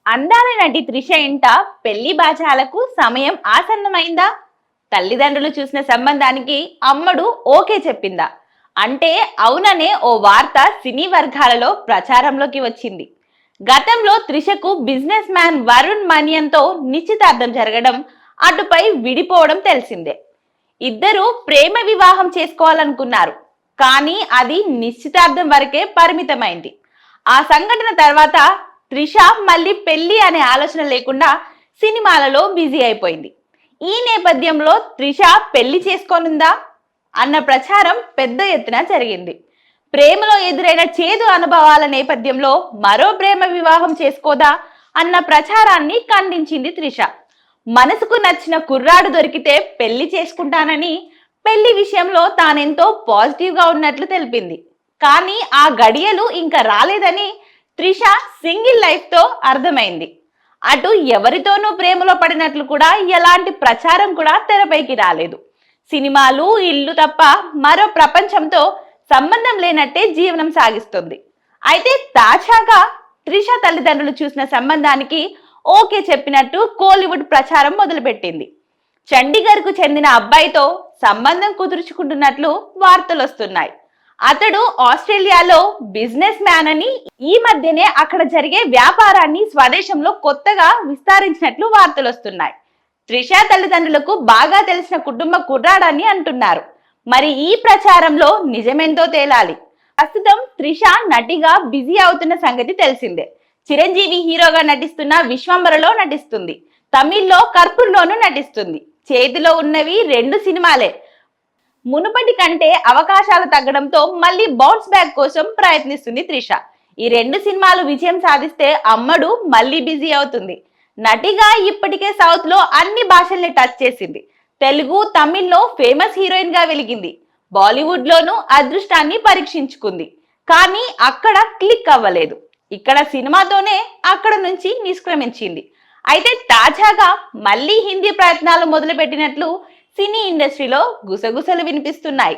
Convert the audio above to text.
అందాల నటి త్రిష ఇంట పెళ్లి బాచాలకు సమయం ఆసన్నమైందా? తల్లిదండ్రులు చూసిన సంబంధానికి అమ్మడు ఓకే చెప్పిందా? అంటే అవుననే ఓ వార్త సినీ వర్గాలలో ప్రచారంలోకి వచ్చింది. గతంలో త్రిషకు బిజినెస్ మ్యాన్ వరుణ్ మన్యంతో నిశ్చితార్థం జరగడం, అటుపై విడిపోవడం తెలిసిందే. ఇద్దరు ప్రేమ వివాహం చేసుకోవాలనుకున్నారు, కానీ అది నిశ్చితార్థం వరకే పరిమితమైంది. ఆ సంఘటన తర్వాత త్రిష మళ్ళీ పెళ్లి అనే ఆలోచన లేకుండా సినిమాలలో బిజీ అయిపోయింది. ఈ నేపథ్యంలో త్రిష పెళ్లి చేసుకోనుందా అన్న ప్రచారం పెద్ద ఎత్తున జరిగింది. ప్రేమలో ఎదురైన చేదు అనుభవాల నేపథ్యంలో మరో ప్రేమ వివాహం చేసుకోదా అన్న ప్రచారాన్ని ఖండించింది త్రిష. మనసుకు నచ్చిన కుర్రాడు దొరికితే పెళ్లి చేసుకుంటానని, పెళ్లి విషయంలో తానెంతో పాజిటివ్ గా ఉన్నట్లు తెలిపింది. కానీ ఆ గడియలు ఇంకా రాలేదని త్రిష సింగిల్ లైఫ్ తో అర్థమైంది. అటు ఎవరితోనూ ప్రేమలో పడినట్లు కూడా ఎలాంటి ప్రచారం కూడా తెరపైకి రాలేదు. సినిమాలు, ఇల్లు తప్ప మరో ప్రపంచంతో సంబంధం లేనట్టే జీవనం సాగిస్తుంది. అయితే తాజాగా త్రిష తల్లిదండ్రులు చూసిన సంబంధానికి ఓకే చెప్పినట్టు కోలీవుడ్ ప్రచారం మొదలుపెట్టింది. చండీగఢ్ కు చెందిన అబ్బాయితో సంబంధం కుదుర్చుకుంటున్నట్లు వార్తలు వస్తున్నాయి. అతడు ఆస్ట్రేలియాలో బిజినెస్ మ్యాన్ అని, ఈ మధ్యనే అక్కడ జరిగే వ్యాపారాన్ని స్వదేశంలో కొత్తగా విస్తరించినట్లు వార్తలు వస్తున్నాయి. త్రిష తల్లిదండ్రులకు బాగా తెలిసిన కుటుంబ కుర్రాడని అంటున్నారు. మరి ఈ ప్రచారంలో నిజమేందో తేలాలి. ప్రస్తుతం త్రిష నటిగా బిజీ అవుతున్న సంగతి తెలిసిందే. చిరంజీవి హీరోగా నటిస్తున్న విశ్వంబరలో నటిస్తుంది. తమిళ్లో కర్పూర్లోనూ నటిస్తుంది. చేతిలో ఉన్నవి 2 సినిమాలే. మునుపటి కంటే అవకాశాలు తగ్గడంతో మళ్ళీ బౌన్స్ బ్యాక్ కోసం ప్రయత్నిస్తుంది త్రిష. ఈ 2 సినిమాలు విజయం సాధిస్తే అమ్మడు మళ్ళీ బిజీ అవుతుంది. నటిగా ఇప్పటికే సౌత్ లో అన్ని భాషల్ని టచ్ చేసింది. తెలుగు, తమిళ్లో ఫేమస్ హీరోయిన్ గా వెలిగింది. బాలీవుడ్ లోనూ అదృష్టాన్ని పరీక్షించుకుంది. కానీ అక్కడ క్లిక్ అవ్వలేదు. ఇక్కడ సినిమాతోనే అక్కడ నుంచి నిష్క్రమించింది. అయితే తాజాగా మళ్ళీ హిందీ ప్రయత్నాలు మొదలుపెట్టినట్లు సినీ ఇండస్ట్రీలో గుసగుసలు వినిపిస్తున్నాయి.